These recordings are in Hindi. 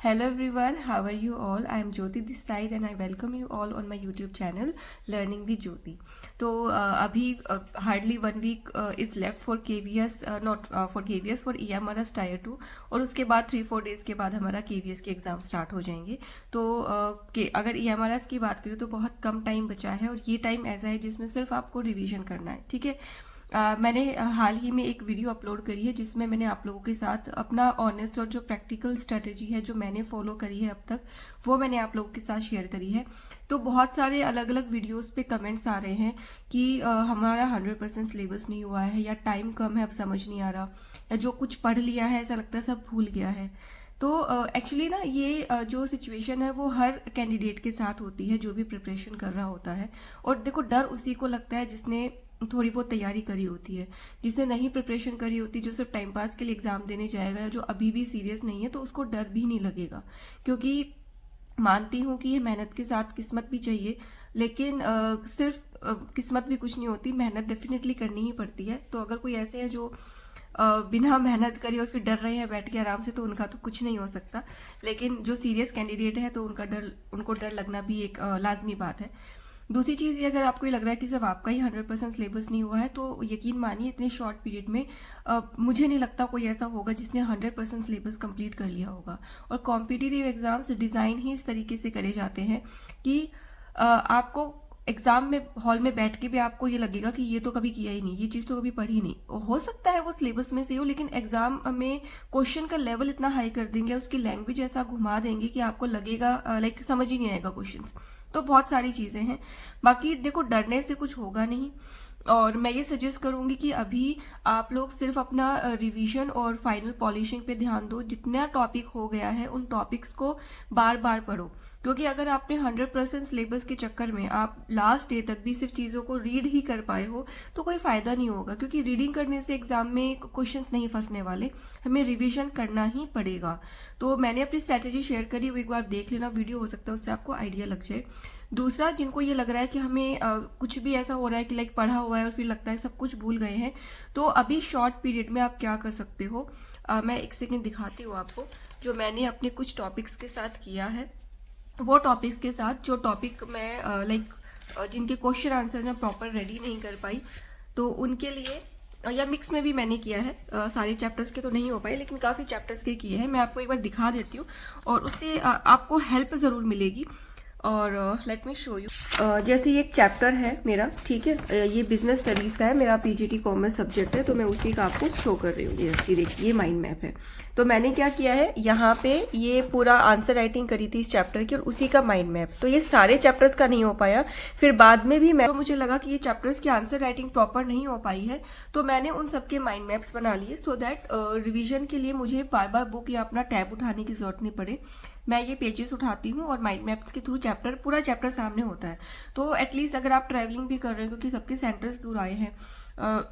Hello everyone, how are you all? I am Jyoti this side and I welcome you all on my YouTube channel Learning with Jyoti. तो अभी hardly 1 week is left for KVS, not for KVS, for EMRS tyre 2 और उसके बाद 3-4 days के बाद हमारा KVS के एग्ज़ाम स्टार्ट हो जाएंगे। तो अगर EMRS की बात करें तो बहुत कम टाइम बचा है और ये टाइम ऐसा है जिसमें सिर्फ आपको रिवीजन करना है, ठीक है। मैंने हाल ही में एक वीडियो अपलोड करी है जिसमें मैंने आप लोगों के साथ अपना ऑनेस्ट और जो प्रैक्टिकल स्ट्रेटेजी है जो मैंने फॉलो करी है अब तक वो मैंने आप लोगों के साथ शेयर करी है। तो बहुत सारे अलग अलग वीडियोस पे कमेंट्स आ रहे हैं कि हमारा 100% सिलेबस नहीं हुआ है या टाइम कम है, अब समझ नहीं आ रहा, या जो कुछ पढ़ लिया है ऐसा लगता है सब भूल गया है। तो एक्चुअली ना ये जो सिचुएशन है वो हर कैंडिडेट के साथ होती है जो भी प्रिपरेशन कर रहा होता है। और देखो, डर उसी को लगता है जिसने थोड़ी बहुत तैयारी करी होती है। जिसने नहीं प्रिपरेशन करी होती, जो सिर्फ टाइम पास के लिए एग्जाम देने जाएगा या जो अभी भी सीरियस नहीं है, तो उसको डर भी नहीं लगेगा। क्योंकि मानती हूँ कि ये मेहनत के साथ किस्मत भी चाहिए, लेकिन सिर्फ किस्मत भी कुछ नहीं होती, मेहनत डेफिनेटली करनी ही पड़ती है। तो अगर कोई ऐसे हैं जो बिना मेहनत करी और फिर डर रहे हैं बैठ के आराम से, तो उनका तो कुछ नहीं हो सकता। लेकिन जो सीरियस कैंडिडेट है तो उनको डर लगना भी एक लाजमी बात है। दूसरी चीज़ ये, अगर आपको ये लग रहा है कि सिर्फ आपका ही 100% सिलेबस नहीं हुआ है, तो यकीन मानिए इतने शॉर्ट पीरियड में मुझे नहीं लगता कोई ऐसा होगा जिसने 100% सिलेबस कंप्लीट कर लिया होगा। और कॉम्पिटिटिव एग्जाम्स डिज़ाइन ही इस तरीके से करे जाते हैं कि आपको एग्जाम में हॉल में बैठ के भी आपको ये लगेगा कि ये तो कभी किया ही नहीं, ये चीज़ तो कभी पढ़ी नहीं। हो सकता है वो सिलेबस में से हो, लेकिन एग्जाम में क्वेश्चन का लेवल इतना हाई कर देंगे, उसकी लैंग्वेज ऐसा घुमा देंगे कि आपको लगेगा लाइक समझ ही नहीं आएगा क्वेश्चन। तो बहुत सारी चीज़ें हैं। बाकी देखो, डरने से कुछ होगा नहीं। और मैं ये सजेस्ट करूंगी कि अभी आप लोग सिर्फ अपना रिवीजन और फाइनल पॉलिशिंग पे ध्यान दो। जितना टॉपिक हो गया है उन टॉपिक्स को बार बार पढ़ो, क्योंकि अगर आपने 100% सिलेबस के चक्कर में आप लास्ट डे तक भी सिर्फ चीज़ों को रीड ही कर पाए हो तो कोई फ़ायदा नहीं होगा। क्योंकि रीडिंग करने से एग्जाम में क्वेश्चंस नहीं फंसने वाले, हमें रिवीजन करना ही पड़ेगा। तो मैंने अपनी स्ट्रैटेजी शेयर करी, वो एक बार देख लेना वीडियो, हो सकता है उससे आपको आइडिया लग जाए। दूसरा, जिनको ये लग रहा है कि हमें कुछ भी ऐसा हो रहा है कि लाइक पढ़ा हुआ है और फिर लगता है सब कुछ भूल गए हैं, तो अभी शॉर्ट पीरियड में आप क्या कर सकते हो, मैं एक सेकेंड दिखाती हूँ आपको जो मैंने अपने कुछ टॉपिक्स के साथ किया है। वो टॉपिक्स के साथ जो टॉपिक मैं जिनके क्वेश्चन आंसर मैं प्रॉपर रेडी नहीं कर पाई, तो उनके लिए या मिक्स में भी मैंने किया है। सारे चैप्टर्स के तो नहीं हो पाए, लेकिन काफ़ी चैप्टर्स के किए हैं। मैं आपको एक बार दिखा देती हूँ और उससे आपको हेल्प ज़रूर मिलेगी। और लेट मी शो यू। जैसे ये एक चैप्टर है मेरा, ठीक है, ये बिजनेस स्टडीज़ का है, मेरा PGT कॉमर्स सब्जेक्ट है, तो मैं उसी का आपको शो कर रही हूँ। ये देखिए, ये माइंड मैप है। तो मैंने क्या किया है, यहाँ पे ये पूरा आंसर राइटिंग करी थी इस चैप्टर की और उसी का माइंड मैप। तो ये सारे चैप्टर्स का नहीं हो पाया, फिर बाद में भी तो मुझे लगा कि ये चैप्टर्स की आंसर राइटिंग प्रॉपर नहीं हो पाई है, तो मैंने उन सबके माइंड मैप्स बना लिए सो दैट रिविजन के लिए मुझे बार बार बुक या अपना टैब उठाने की जरूरत नहीं पड़े। मैं ये पेजेस उठाती हूँ और माइंड मैप्स के थ्रू पूरा चैप्टर सामने होता है। तो एटलीस्ट अगर आप ट्रैवलिंग भी कर रहे हो, क्योंकि सबके सेंटर्स दूर आए हैं,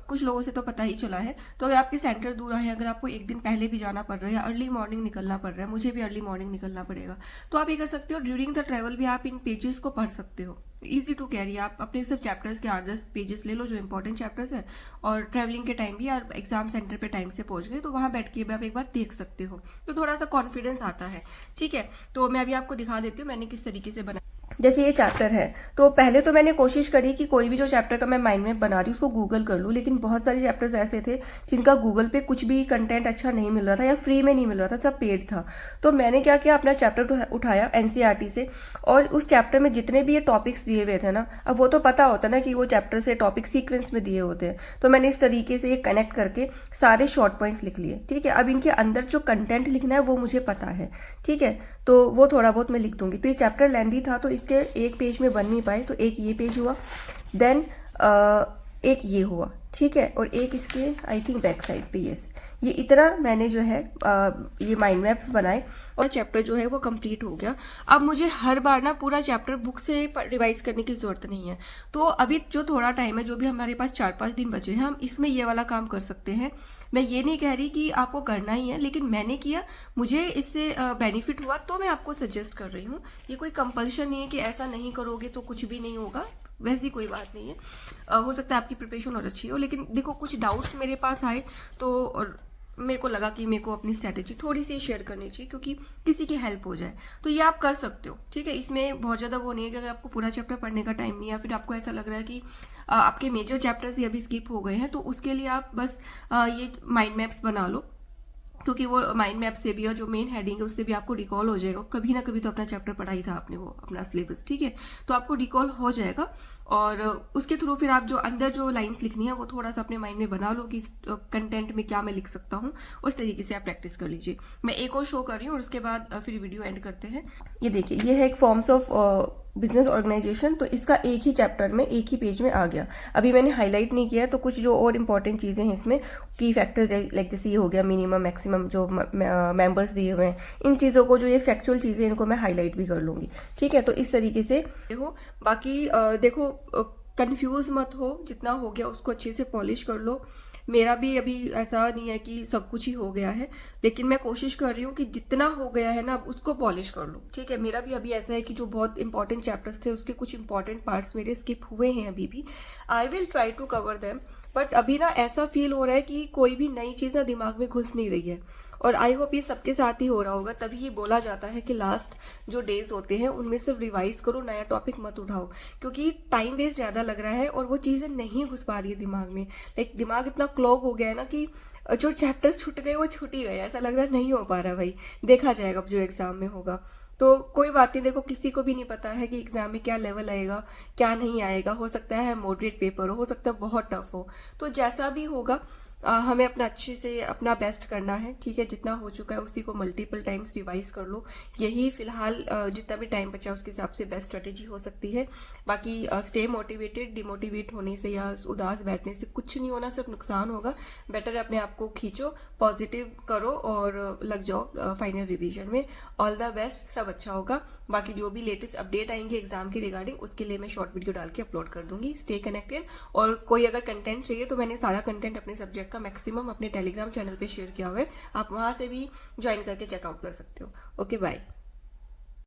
कुछ लोगों से तो पता ही चला है, तो अगर आपके सेंटर दूर आए हैं, अगर आपको एक दिन पहले भी जाना पड़ रहा है या अर्ली मॉर्निंग निकलना पड़ रहा है, मुझे भी अर्ली मॉर्निंग निकलना पड़ेगा, तो आप ये कर सकते हो, ड्यूरिंग द ट्रैवल भी आप इन पेजेस को पढ़ सकते हो। ईजी टू कैरी, आप अपने सिर्फ चैप्टर्स के 8-10 पेजेस ले लो जो इंपॉर्टेंट चैप्टर्स है, और ट्रैवलिंग के टाइम भी आप एग्जाम सेंटर पे टाइम से पहुंच गए तो वहां बैठ के भी आप एक बार देख सकते हो, तो थोड़ा सा कॉन्फिडेंस आता है, ठीक है। तो मैं अभी आपको दिखा देती हूँ मैंने किस तरीके से बना। जैसे ये चैप्टर है, तो पहले तो मैंने कोशिश करी कि कोई भी जो चैप्टर का मैं माइंड मैप बना रही हूँ उसको गूगल कर लूँ, लेकिन बहुत सारे चैप्टर्स ऐसे थे जिनका गूगल पे कुछ भी कंटेंट अच्छा नहीं मिल रहा था या फ्री में नहीं मिल रहा था, सब पेड था। तो मैंने क्या किया, अपना चैप्टर उठाया NCERT से, और उस चैप्टर में जितने भी ये टॉपिक्स दिए हुए थे ना, अब वो तो पता होता ना कि वो चैप्टर से टॉपिक सीक्वेंस में दिए होते हैं, तो मैंने इस तरीके से ये कनेक्ट करके सारे शॉर्ट पॉइंट्स लिख लिए, ठीक है। अब इनके अंदर जो कंटेंट लिखना है वो मुझे पता है, ठीक है, तो वो थोड़ा बहुत मैं लिख दूंगी। तो ये चैप्टर लेंदी था तो इसके एक पेज में बन नहीं पाए, तो एक ये पेज हुआ, देन एक ये हुआ, ठीक है, और एक इसके आई थिंक बैक साइड पे, यस, ये इतना मैंने जो है ये माइंड मैप्स बनाए और चैप्टर जो है वो कंप्लीट हो गया। अब मुझे हर बार ना पूरा चैप्टर बुक से रिवाइज करने की जरूरत नहीं है। तो अभी जो थोड़ा टाइम है, जो भी हमारे पास 4-5 दिन बचे हैं, हम इसमें ये वाला काम कर सकते हैं। मैं ये नहीं कह रही कि आपको करना ही है, लेकिन मैंने किया, मुझे इससे बेनिफिट हुआ, तो मैं आपको सजेस्ट कर रही हूँ। ये कोई कंपल्शन नहीं है कि ऐसा नहीं करोगे तो कुछ भी नहीं होगा, वैसी कोई बात नहीं है। हो सकता है आपकी प्रिपरेशन और अच्छी हो, लेकिन देखो कुछ डाउट्स मेरे पास आए तो मेरे को लगा कि मेरे को अपनी स्ट्रैटेजी थोड़ी सी शेयर करनी चाहिए क्योंकि किसी की हेल्प हो जाए, तो ये आप कर सकते हो। ठीक है, इसमें बहुत ज़्यादा वो नहीं है कि अगर आपको पूरा चैप्टर पढ़ने का टाइम नहीं है या फिर आपको ऐसा लग रहा है कि आपके मेजर चैप्टर्स ही अभी स्किप हो गए हैं, तो उसके लिए आप बस ये माइंड मैप्स बना लो, क्योंकि वो माइंड मैप से भी और जो मेन हेडिंग है उससे भी आपको रिकॉल हो जाएगा। कभी ना कभी तो अपना चैप्टर पढ़ा ही था आपने, वो अपना सिलेबस। ठीक है, तो आपको रिकॉल हो जाएगा और उसके थ्रू फिर आप जो अंदर जो लाइंस लिखनी है वो थोड़ा सा अपने माइंड में बना लो कि इस कंटेंट में क्या मैं लिख सकता हूँ, उस तरीके से आप प्रैक्टिस कर लीजिए। मैं एक और शो कर रही हूँ और उसके बाद फिर वीडियो एंड करते हैं। ये देखिए, ये है एक फॉर्म्स ऑफ बिजनेस ऑर्गेनाइजेशन, तो इसका एक ही चैप्टर में एक ही पेज में आ गया। अभी मैंने हाईलाइट नहीं किया है, तो कुछ जो और इंपॉर्टेंट चीज़ें हैं इसमें, की फैक्टर्स लाइक जैसे ये हो गया मिनिमम मैक्सिमम जो मेंबर्स दिए हुए हैं, इन चीज़ों को जो ये फैक्चुअल चीज़ें इनको मैं हाईलाइट भी कर लूँगी। ठीक है, तो इस तरीके से देखो। बाकी देखो, कंफ्यूज मत हो, जितना हो गया उसको अच्छे से पॉलिश कर लो। मेरा भी अभी ऐसा नहीं है कि सब कुछ ही हो गया है, लेकिन मैं कोशिश कर रही हूँ कि जितना हो गया है ना अब उसको पॉलिश कर लो। ठीक है, मेरा भी अभी ऐसा है कि जो बहुत इंपॉर्टेंट चैप्टर्स थे उसके कुछ इंपॉर्टेंट पार्ट्स मेरे स्किप हुए हैं अभी भी। I will try to cover them, but अभी ना ऐसा फील हो रहा है कि कोई भी नई चीज़ ना दिमाग में घुस नहीं रही है। और आई होप ये सबके साथ ही हो रहा होगा, तभी ये बोला जाता है कि लास्ट जो डेज होते हैं उनमें सिर्फ रिवाइज करो, नया टॉपिक मत उठाओ, क्योंकि टाइम वेस्ट ज़्यादा लग रहा है और वो चीज़ें नहीं घुस पा रही है दिमाग में। लाइक दिमाग इतना क्लॉग हो गया है ना कि जो चैप्टर्स छूट गए वो छूट ही गए, ऐसा लग रहा है नहीं हो पा रहा भाई। देखा जाएगा अब जो एग्जाम में होगा, तो कोई बात नहीं। देखो, किसी को भी नहीं पता है कि एग्जाम में क्या लेवल आएगा क्या नहीं आएगा। हो सकता है मॉडरेट पेपर हो सकता है बहुत टफ हो, तो जैसा भी होगा हमें अपना अच्छे से अपना बेस्ट करना है। ठीक है, जितना हो चुका है उसी को मल्टीपल टाइम्स रिवाइज कर लो। यही फिलहाल जितना भी टाइम बचा उसके हिसाब से बेस्ट स्ट्रेटेजी हो सकती है। बाकी स्टे मोटिवेटेड, डिमोटिवेट होने से या उदास बैठने से कुछ नहीं होना, सिर्फ नुकसान होगा। बेटर अपने आप को खींचो, पॉजिटिव करो और लग जाओ फाइनल रिवीजन में। ऑल द बेस्ट, सब अच्छा होगा। बाकी जो भी लेटेस्ट अपडेट आएंगे एग्जाम के रिगार्डिंग उसके लिए मैं शॉर्ट वीडियो डाल के अपलोड कर दूंगी। स्टे कनेक्टेड, और कोई अगर कंटेंट चाहिए तो मैंने सारा कंटेंट अपने सब्जेक्ट का मैक्सिमम अपने टेलीग्राम चैनल पे शेयर किया हुआ है, आप वहाँ से भी ज्वाइन करके चेकआउट कर सकते हो। Okay, bye.